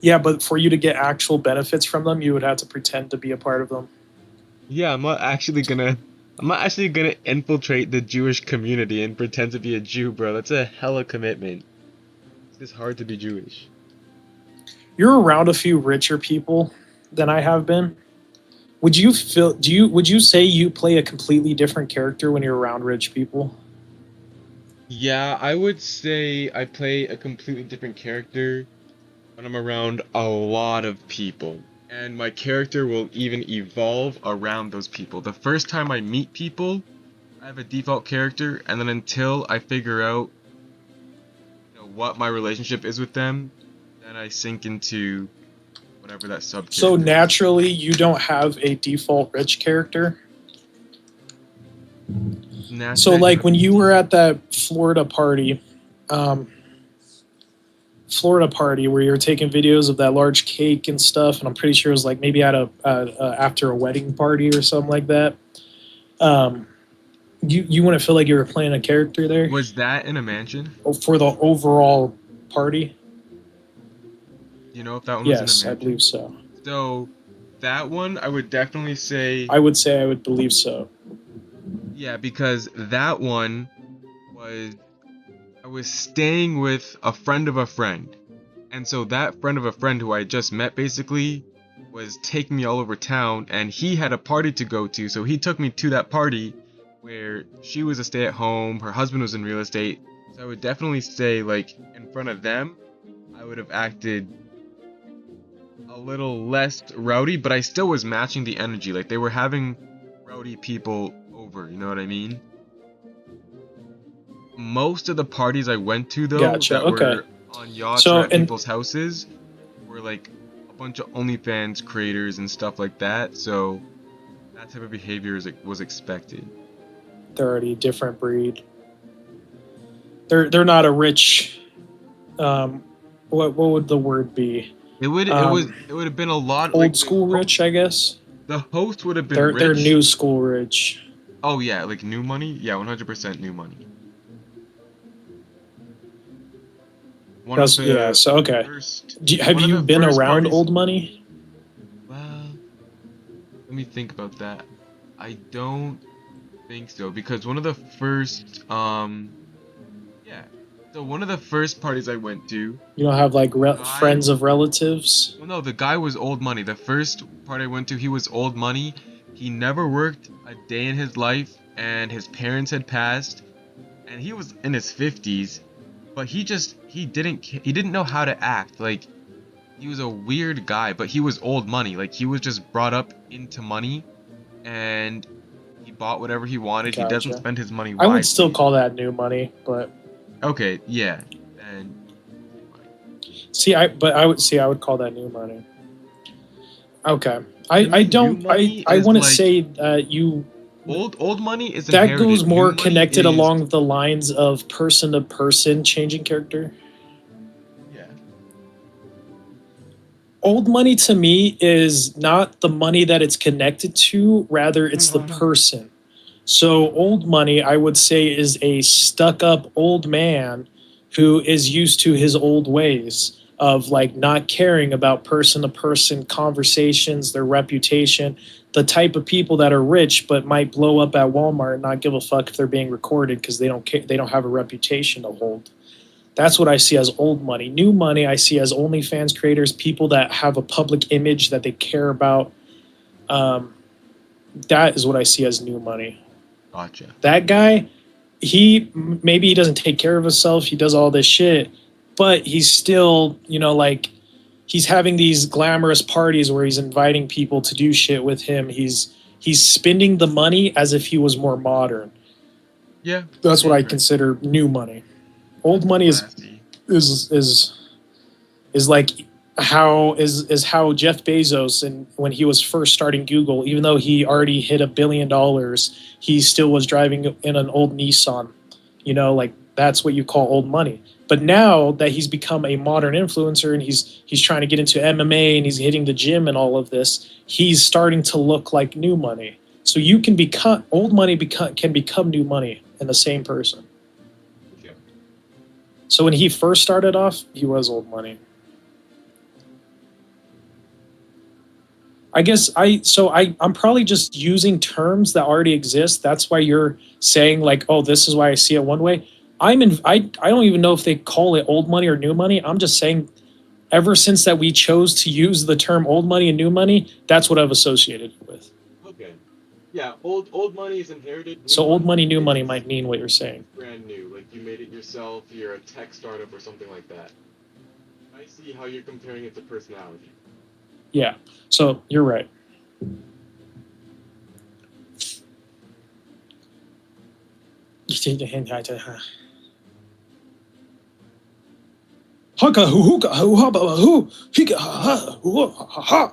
Yeah, but for you to get actual benefits from them, you would have to pretend to be a part of them. Yeah, I'm not actually gonna infiltrate the Jewish community and pretend to be a Jew, bro. That's a hella commitment. It's just hard to be Jewish. You're around a few richer people than I have been. Would you feel? Do you? Would you say you play a completely different character when you're around rich people? Yeah, I would say I play a completely different character when I'm around a lot of people. And my character will even evolve around those people. The first time I meet people, I have a default character, and then until I figure out, what my relationship is with them, then I sink into whatever that sub So character is. naturally, you don't have a default rich character. So, Naturally, I don't like have when a you were default. at that um, Florida party where you were taking videos of that large cake and stuff, and I'm pretty sure it was like maybe at a after a wedding party or something like that. Um, you wouldn't feel like you were playing a character there Was that in a mansion? for the overall party. Do you know if that one was in a Yes, I believe mansion? so. So that one I would definitely say, I would say I would believe so. yeah, because that one was I was staying with a friend of a friend. And so that friend of a friend who I just met basically was taking me all over town and he had a party to go to. So he took me to that party where she was a stay at home, her husband was in real estate. So I would definitely say like in front of them, I would have acted a little less rowdy, but I still was matching the energy. Like they were having rowdy people over, you know what I mean? Most of the parties I went to though Gotcha. that Okay. were on yachts or So at and people's houses were like a bunch of OnlyFans creators and stuff like that. So that type of behavior was expected. they're already a different breed. They're not a rich. Um, what would the word be? It would have been a lot Old like the school host. rich, I guess. The host would have been They're rich. new school rich. Oh yeah, like new money. Yeah, 100% new money. One of That's yeah. the So okay. first Have one of you the been first around parties. old money? Well, let me think about that. I don't think so because one of the first yeah. So one of the first parties I went to, You don't have like the guy, friends of relatives. well no, the guy was old money. The first party I went to, he was old money. He never worked a day in his life and his parents had passed and he was in his 50s, but he didn't know how to act. Like he was a weird guy, but he was old money. Like he was just brought up into money and he bought whatever he wanted. He doesn't Gotcha. spend his money I would still wisely. call that new money, but Okay, yeah. Then new money. I would see I would call that new money. Okay. To I me, new don't money I is wouldn't like say that you old money is that inherited. goes New more money connected is along the lines of person to person changing character. yeah. Old money to me is not the money that it's connected to, rather it's the person. So old money, I would say, is a stuck up old man who is used to his old ways of like not caring about person to person conversations, their reputation, the type of people that are rich but might blow up at Walmart and not give a fuck if they're being recorded because they don't have a reputation to hold. That's what I see as old money. New money, I see as OnlyFans creators, people that have a public image that they care about. Um, that is what I see as new money. Gotcha. That guy, maybe he doesn't take care of himself. He does all this shit, but he's still, like he's having these glamorous parties where he's inviting people to do shit with him. He's spending the money as if he was more modern. Yeah, That's what okay, I fair. consider new money. Old That's money classy. is is like how Jeff Bezos, and when he was first starting Google, even though he already hit $1 billion, he still was driving in an old Nissan. Like that's what you call old money. But now that he's become a modern influencer and he's trying to get into MMA and he's hitting the gym and all of this, he's starting to look like new money. So you can become old money can become new money in the same person. Okay. So when he first started off, he was old money. I guess I'm probably just using terms that already exist. That's why you're saying like, oh, this is why I see it one way. I don't even know if they call it old money or new money. I'm just saying ever since that we chose to use the term old money and new money, that's what I've associated it with. Okay. Yeah, old money is inherited. So New old money, money new money is might mean what you're saying. brand new. Like you made it yourself. You're a tech startup or something like that. I see how you're comparing it to personality. Yeah. So you're right. Huka hoo hookah hoo hubba hoo hika ha ha hoo ha ha.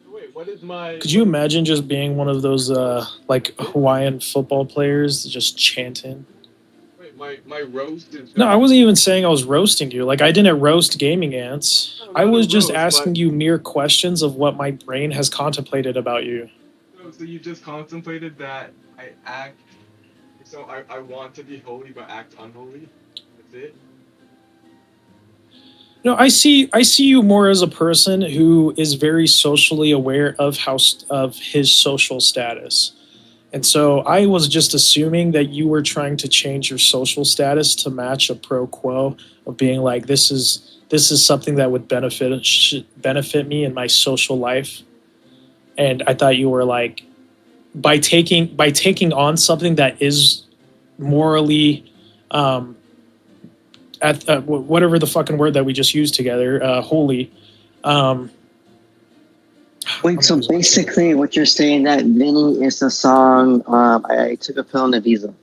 Wait, what is my? Could you imagine just being one of those like Hawaiian football players just chanting? Wait, my roast is. No, I wasn't even saying I was roasting you. Like I didn't roast gaming ants. No, I not a was just roast, asking but you mere questions of what my brain has contemplated about you. so you just contemplated that I act. So I want to be holy but act unholy. That's it. No, I see you more as a person who is very socially aware of of his social status. And so I was just assuming that you were trying to change your social status to match a pro quo of being like this is something that would benefit me in my social life. And I thought you were like by taking on something that is morally um, whatever the fucking word that we just used together, holy. Um, Wait, so basically, what you're saying that Vinny is the song I took a pill on a visa.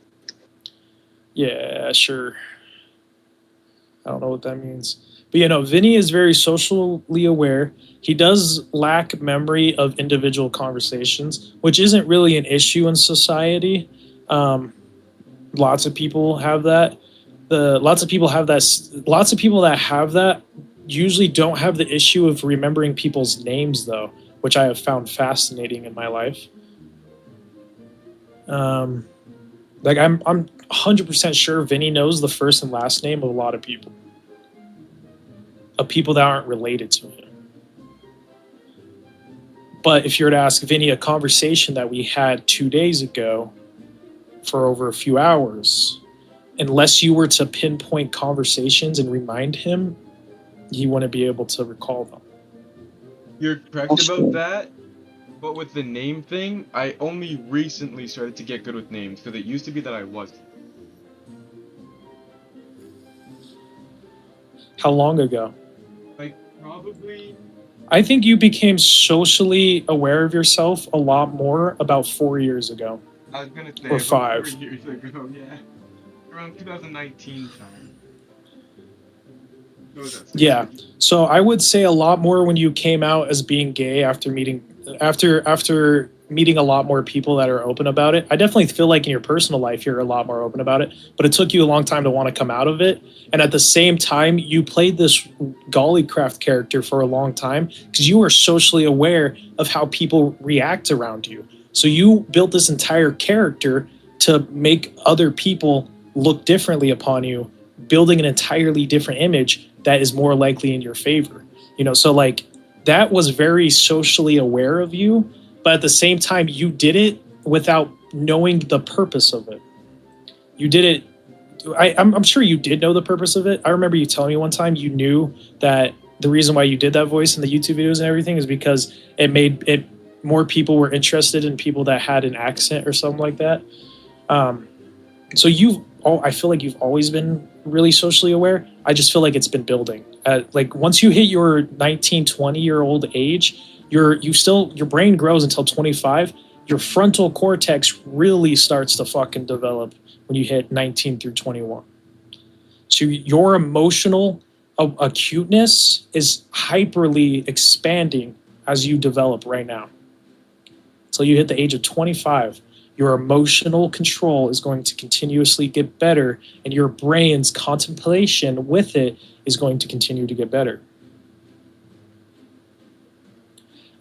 Yeah, sure. I don't know what that means. But Vinny is very socially aware. He does lack memory of individual conversations, which isn't really an issue in society. Um, lots of people have that. Lots of people have that. Lots of people that have that usually don't have the issue of remembering people's names, though, which I have found fascinating in my life. Um, like I'm 100% sure Vinny knows the first and last name of a lot of people that aren't related to him. But if you were to ask Vinny a conversation that we had 2 days ago for over a few hours, unless you were to pinpoint conversations and remind him, he wouldn't be able to recall them. You're correct about that. But with the name thing, I only recently started to get good with names because it used to be that I wasn't. How long ago? Like probably. I think you became socially aware of yourself a lot more about 4 years ago. I was gonna say Or about 5. 4 years ago, yeah, around 2019 time. Yeah. So I would say a lot more when you came out as being gay after meeting a lot more people that are open about it. I definitely feel like in your personal life you're a lot more open about it, but it took you a long time to want to come out of it. And at the same time, you played this Gollycraft character for a long time because you were socially aware of how people react around you. So you built this entire character to make other people look differently upon you, building an entirely different image that is more likely in your favor. So like that was very socially aware of you, but at the same time, you did it without knowing the purpose of it. You did it. I'm sure you did know the purpose of it. I remember you telling me one time you knew that the reason why you did that voice in the YouTube videos and everything is because it made it more people were interested in people that had an accent or something like that. So I feel like you've always been really socially aware. I just feel like it's been building. Like once you hit your 19, 20-year-old age, your brain grows until 25. Your frontal cortex really starts to fucking develop when you hit 19 through 21. So your emotional acuteness is hyperly expanding as you develop right now. So you hit the age of 25. Your emotional control is going to continuously get better, and your brain's contemplation with it is going to continue to get better.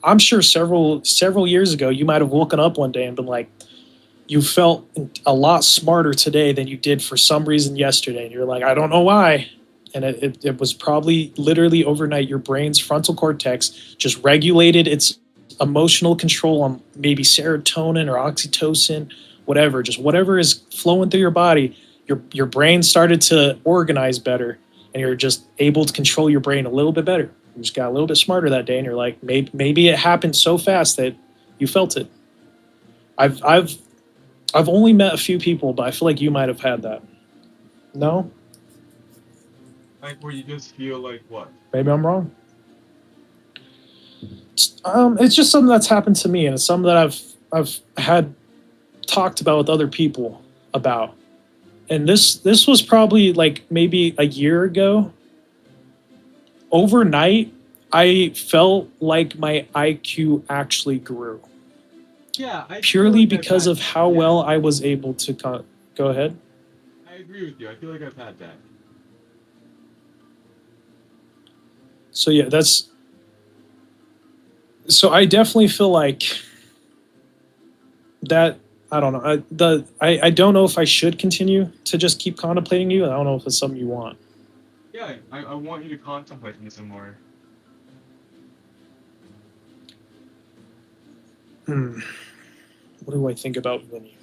I'm sure several years ago, you might have woken up one day and been like, you felt a lot smarter today than you did for some reason yesterday. And you're like, I don't know why. And it was probably literally overnight, your brain's frontal cortex just regulated its just emotional control on maybe serotonin or oxytocin, whatever, just whatever is flowing through your body, your brain started to organize better, and you're just able to control your brain a little bit better. You just got a little bit smarter that day, and you're like, maybe it happened so fast that you felt it. I've only met a few people, but I feel like you might have had that. No, Like where you just feel like what? maybe I'm wrong. It's just something that's happened to me, and it's something that I've had talked about with other people about. And this was probably like maybe a year ago. Overnight, I felt like my IQ actually grew Yeah, I feel purely like I've because had of that, how yeah. well I was able to go ahead. I agree with you. I feel like I've had that. So yeah, so I definitely feel like that. I don't know. I don't know if I should continue to just keep contemplating you. I don't know if it's something you want. Yeah, I want you to contemplate me some more. What do I think about Vinny?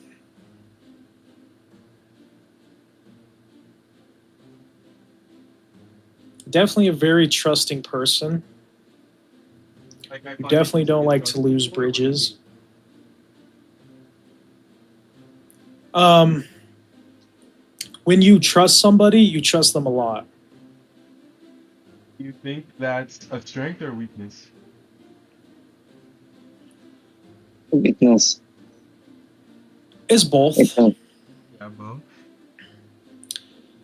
Definitely a very trusting person. Like, I You find definitely it don't easy like trust to lose people, or what do you bridges. mean? When you trust somebody, you trust them a lot. Do you think that's a strength or weakness? Weakness. It's both. It's a, Yeah, both.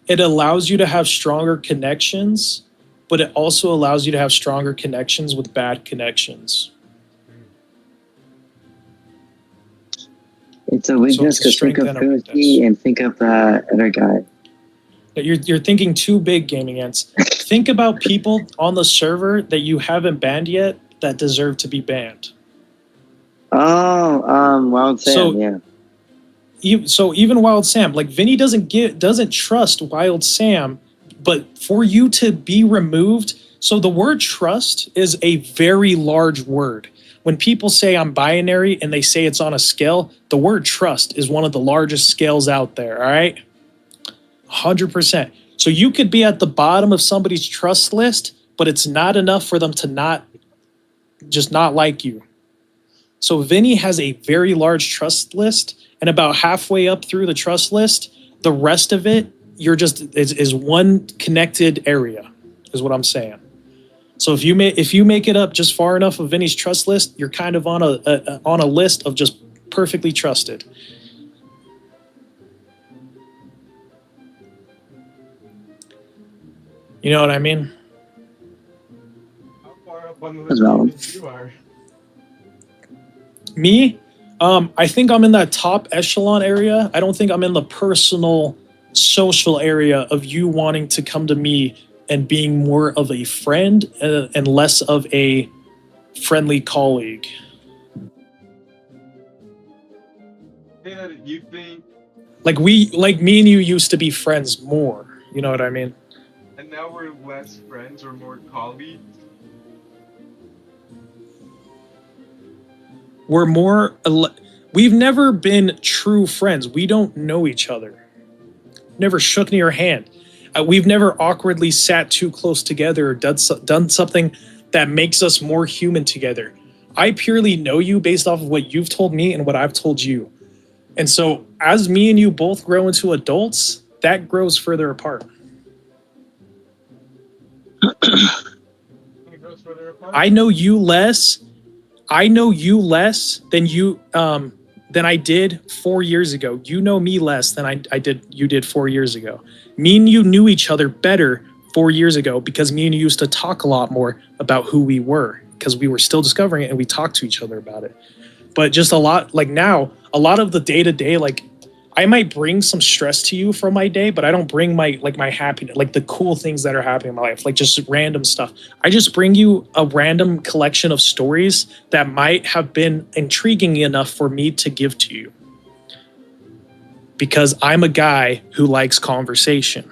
It allows you to have stronger connections, but it also allows you to have stronger connections with bad connections. it's a So weakness it's a because think strength of and a Fuji weakness. and think of the other guy. You're thinking too big, gaming ants. Think about people on the server that you haven't banned yet that deserve to be banned. Oh, Wild Sam, So yeah. so even Wild Sam, like Vinny doesn't trust Wild Sam, but for you to be removed, so the word trust is a very large word. When people say I'm binary and they say it's on a scale, the word trust is one of the largest scales out there, all right? 100%. So you could be at the bottom of somebody's trust list, but it's not enough for them to not like you. So Vinny has a very large trust list, and about halfway up through the trust list, the rest of it you're just is one connected area, is what I'm saying. So if you make it up just far enough of Vinny's trust list, you're kind of on a list of just perfectly trusted. You know what I mean? How far up on the That's list do you valid. think you are? Me, I think I'm in that top echelon area. I don't think I'm in the personal, social area of you wanting to come to me and being more of a friend and less of a friendly colleague. Say that you think, Like me and you used to be friends more. You know what I mean? and now we're less friends or more colleagues. We're more. We've never been true friends. We don't know each other. Never shook your hand. We've never awkwardly sat too close together or done something that makes us more human together. I purely know you based off of what you've told me and what I've told you. And so as me and you both grow into adults, that grows further apart. It goes further apart. I know you less than I did 4 years ago. You know me less than you did 4 years ago. Me and you knew each other better 4 years ago because me and you used to talk a lot more about who we were because we were still discovering it and we talked to each other about it. But just a lot, like now, a lot of the day to day, like I might bring some stress to you from my day, but I don't bring my happiness, like the cool things that are happening in my life, like just random stuff. I just bring you a random collection of stories that might have been intriguing enough for me to give to you. Because I'm a guy who likes conversation.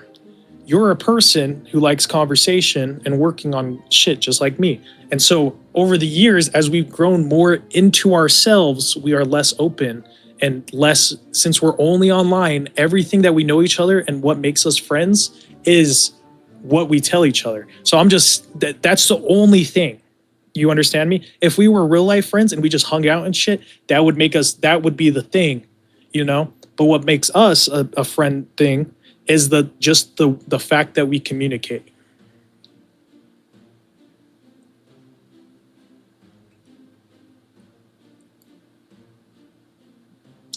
you're a person who likes conversation and working on shit just like me. And so over the years, as we've grown more into ourselves, we are less open and less, since we're only online, everything that we know each other and what makes us friends is what we tell each other. So that's the only thing. You understand me? If we were real life friends and we just hung out and shit, that would be the thing, you know? But what makes us a friend thing is the fact that we communicate.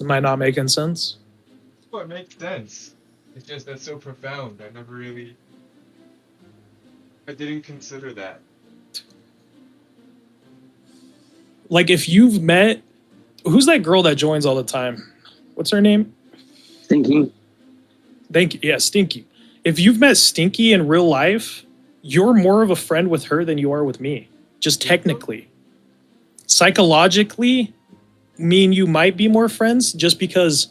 Am I not making sense? Well, it makes sense. It's just that's so profound. I didn't consider that. Like if you've met, who's that girl that joins all the time? What's her name? Thinking. Thank you. Yeah, Stinky. If you've met Stinky in real life, you're more of a friend with her than you are with me. Just technically. Psychologically, me and you might be more friends just because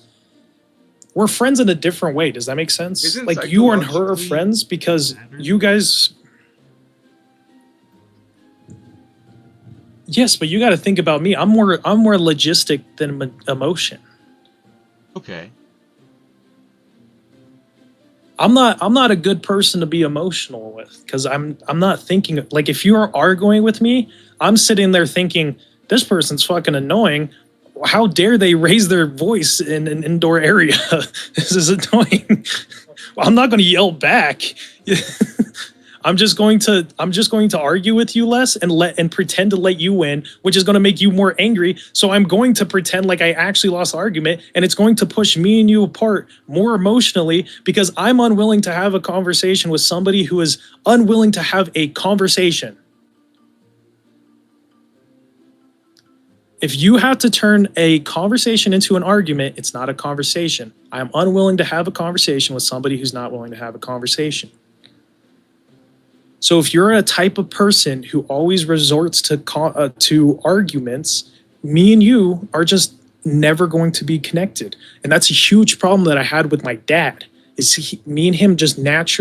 we're friends in a different way. Does that make sense? Isn't like you and her are psychologically friends because matter? you guys. Yes, but you got to think about me. I'm more logistic than emotion. Okay. I'm not a good person to be emotional with because I'm not thinking like if you are arguing with me, I'm sitting there thinking this person's fucking annoying. How dare they raise their voice in an indoor area? This is annoying. Well, I'm not going to yell back. I'm just going to argue with you less and pretend to let you win, which is going to make you more angry. So I'm going to pretend like I actually lost the argument, and it's going to push me and you apart more emotionally because I'm unwilling to have a conversation with somebody who is unwilling to have a conversation. If you have to turn a conversation into an argument, it's not a conversation. I am unwilling to have a conversation with somebody who's not willing to have a conversation. So if you're a type of person who always resorts to arguments, me and you are just never going to be connected. And that's a huge problem that I had with my dad. Me and him just naturally